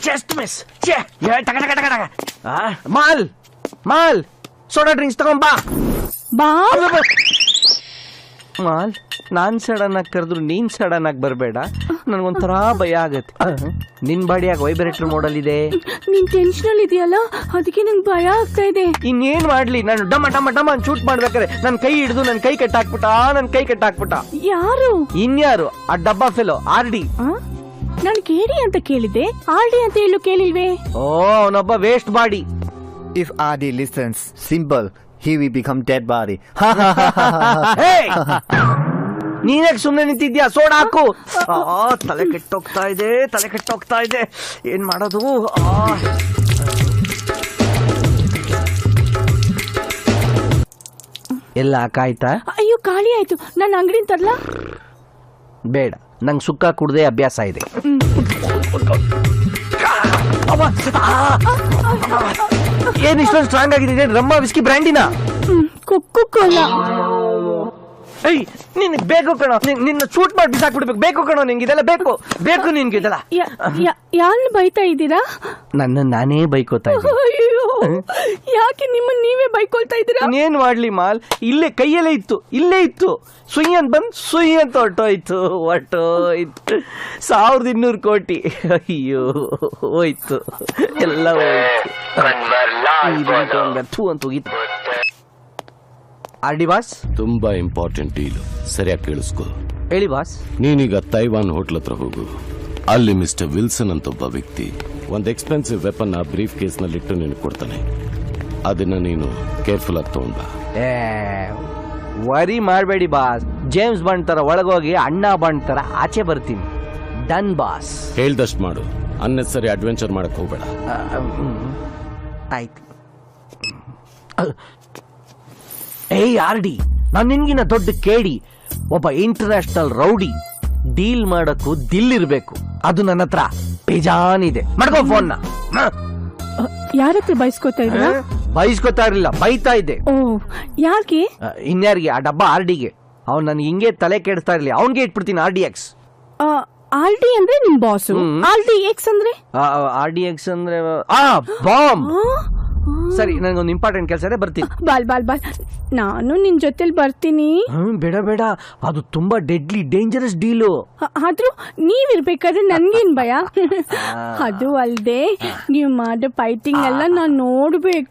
Just miss. ಮಾಲ್ ಮಾಲ್ soda drinks ತಗೊಂಬಾ. ಮಾಲ್ ನಾನ್ ಸಡನ್ ಆಗಿ ಕರೆದ್ರು ನೀನ್ ಸಡನ್ ಆಗಿ ಬರ್ಬೇಡ, ನನ್ಗೊಂಥರ ಭಯ ಆಗತ್ತೆ. ನಿನ್ ಬಾಡಿಯಾಗ ವೈಬ್ರೇಟರ್ ಮೋಡಲ್ ಇದೆ. ನೀನ್ ಟೆನ್ಷನ್ ಅಲ್ಲಿ ಇದೆಯಲ್ಲ, ಅದಕ್ಕೆ ನಂಗೆ ಭಯ ಆಗ್ತಾ ಇದೆ. ಇನ್ನೇನ್ ಮಾಡ್ಲಿ, ನಾನು ಡಮ ಡಮ ಡಮ ಶೂಟ್ ಮಾಡ್ಬೇಕಾರೆ ನನ್ ಕೈ ಹಿಡಿದು ನನ್ ಕೈ ಕಟ್ಟಾಕ್ಬಿಟ್ಟ. ಯಾರು? ಇನ್ಯಾರು? ಆ ಡಬ್ಬಾ ಫೆಲೋ RD. ನಾನು ಕೇಳಿ ಅಂತ ಕೇಳಿದ್ದೆ, RD ಅಂತ ಹೇಳು ಕೇಳಿಲ್ವೇ? ಓ, ಅವನೊಬ್ಬ waste body. If RD listens, simple, he will become dead body. ನೀನ್ಯಾಕೆ ಸುಮ್ನೆ ನಿಂತಿದ್ಯಾ? ಸೋಡಾ ಹಾಕು. ತಲೆ ಕೆಟ್ಟೋಗ್ತಾ ಇದೆ, ಏನ್ ಮಾಡೋದು? ಎಲ್ಲ ಹಾಕಾಯ್ತಾ? ಅಯ್ಯೋ ಖಾಲಿ ಆಯ್ತು. ನನ್ನ ಅಂಗಡಿ ತರ್ಲಾ? ಬೇಡ, ನಂಗೆ ಸುಕ್ಕ ಕುಡ್ದೆ ಅಭ್ಯಾಸ ಇದೆ. ಏನ್ ಇಷ್ಟೊಂದು ಸ್ಟ್ರಾಂಗ್ ಆಗಿದೆ? ರಮ್ಮ, ವಿಸ್ಕಿ, ಬ್ರ್ಯಾಂಡಿನ? Coca Cola. ಏಯ್, ನಿನ್ಗೆ ಬೇಕು ಕಣೋ, ನಿನ್ನ ಶೂಟ್ ಮಾಡಿ ಬಿಸಾಕ್ಬಿಡ್ಬೇಕು. ಬೇಕು ಕಣೋ, ನಿಂಗೆ ಇದೆಲ್ಲ ಬೇಕು ನಿನ್ಗೆ ಇದೆಲ್ಲ. ಯಾರನ್ನ ಬೈತಾ ಇದ್ದೀರಾ? ನನ್ನ ನಾನೇ ಬೈಕೋತಾ ಇದ್ದೀನಿ. ಅಯ್ಯೋ, ಯಾಕೆ ನಿಮ್ಮನ್ನ ನೀವೇ ಬೈಕೊಳ್ತಾ ಇದ್ದೀರಾ? ಏನ್ ಮಾಡ್ಲಿ ಮಾಲ್, ಇಲ್ಲೇ ಕೈಯಲ್ಲೇ ಇತ್ತು. ಸುಯ್ ಅಂತ ಬಂದ್ ಸುಯ್ ಅಂತ ಹೊಟ್ಟೋಯ್ತು. 1200 ಕೋಟಿ. ಅಯ್ಯೋ ಹೋಯ್ತು, ಎಲ್ಲ ಹೋಯ್ತು. ಅಂತ ಹೋಗಿತ್ತು. RD ಬಾಸ್, ತುಂಬಾ ಇಂಪಾರ್ಟೆಂಟ್ ಡೀಲ್, ಸರಿಯಾಗಿ ಕೇಳಿಸ್ಕೊ. ಹೇಳಿ ಬಾಸ್. ನೀನೀಗ ತೈವಾನ್ ಹೋಟ್ಲ್ ಹತ್ರ ಹೋಗು. ಅಲ್ಲಿ ಮಿಸ್ಟರ್ ವಿಲ್ಸನ್ ಅಂತ ಒಬ್ಬ ವ್ಯಕ್ತಿ ಒಂದು ಎಕ್ಸ್ಪೆನ್ಸಿವ್ ವೆಪನ್ ಆ ಬ್ರೀಫ್ ಕೇಸ್ ನಲ್ಲಿ ಇಟ್ಟು ನಿನಗೆ ಕೊಡ್ತಾನೆ. ಅದನ್ನ ನೀನು ಕೇರ್ಫುಲ್ ಆಗಿ ತಗೊಂಡ್ ಬಾ. ವರಿ ಮಾಡಬೇಡಿ ಬಾಸ್. ಜೇಮ್ಸ್ ಬಾಂಡ್ ತರ ಒಳಗೋಗಿ ಅಣ್ಣ ಬಾಂಡ್ ತರ ಆಚೆ ಬರ್ತೀನಿ. Done boss. ಹೇಳ್ದಷ್ಟು ಮಾಡು, ಅನ್ನೆಸರಿ ಅಡ್ವೆಂಚರ್ ಮಾಡಕ್ ಹೋಗ್ಬೇಡ. ಆಯ್ತು. ಏಯ್ RD, ನಾನು ನಿನ್ಗಿನ ದೊಡ್ಡ ಕೇಡಿ, ಒಬ್ಬ ಇಂಟರ್ನ್ಯಾಷನಲ್ ರೌಡಿ. ಡೀಲ್ ಮಾಡಕ್ಕೂ ದಿಲ್ಲಿರ್ಬೇಕು. ಅದು ನನ್ನ ಹತ್ರ ಬೇಜಾನಿದೆ. ಮಾಡ್ಕೋ ಫೋನ್ನ. ಯಾರ ಹತ್ರ ಬೈಸ್ಕೊತಾ ಇದ್ರ? ಬೈಸ್ಕೊತಾ ಇರ್ಲಿಲ್ಲ, ಬೈತಾ ಇದ್ದೆ. ಓ, ಯಾಕೆ? ಇನ್ಯಾರಿಗೆ? ಆ ಡಬ್ಬ RDಗೆ. ಅವ್ನು ನನ್ಗೆ ಹಿಂಗೆ ತಲೆ ಕೆಡಿಸ್ತಾ ಇರ್ಲಿ, ಅವನ್ಗೆ ಇಟ್ಬಿಡ್ತೀನಿ RDX. RD ಅಂದ್ರೆ ನಿಮ್ ಬಾಸು, RDX ಅಂದ್ರೆ? RDX ಅಂದ್ರೆ ಬಾಂಬ್. ಸರಿ, ನನಗೊಂದು ಇಂಪಾರ್ಟೆಂಟ್ ಕೆಲಸ ಇದೆ, ಬರ್ತೀನಿ. ಬಾಲ್ ನಾನು ನಿನ್ ಜೊತೆಲಿ ಬರ್ತೀನಿ. ಬೇಡ, ಅದು ತುಂಬಾ ಡೆಡ್ಲಿ ಡೇಂಜರಸ್ ಡೀಲು. ಆದ್ರೂ ನೀವಿರ್ಬೇಕಾದ್ರೆ ನನ್ಗೇನ್ ಭಯ? ಅದು ಅಲ್ದೆ ನೀವ್ ಮಾಡೋ ಫೈಟಿಂಗ್ ಎಲ್ಲ ನಾನ್ ನೋಡ್ಬೇಕು.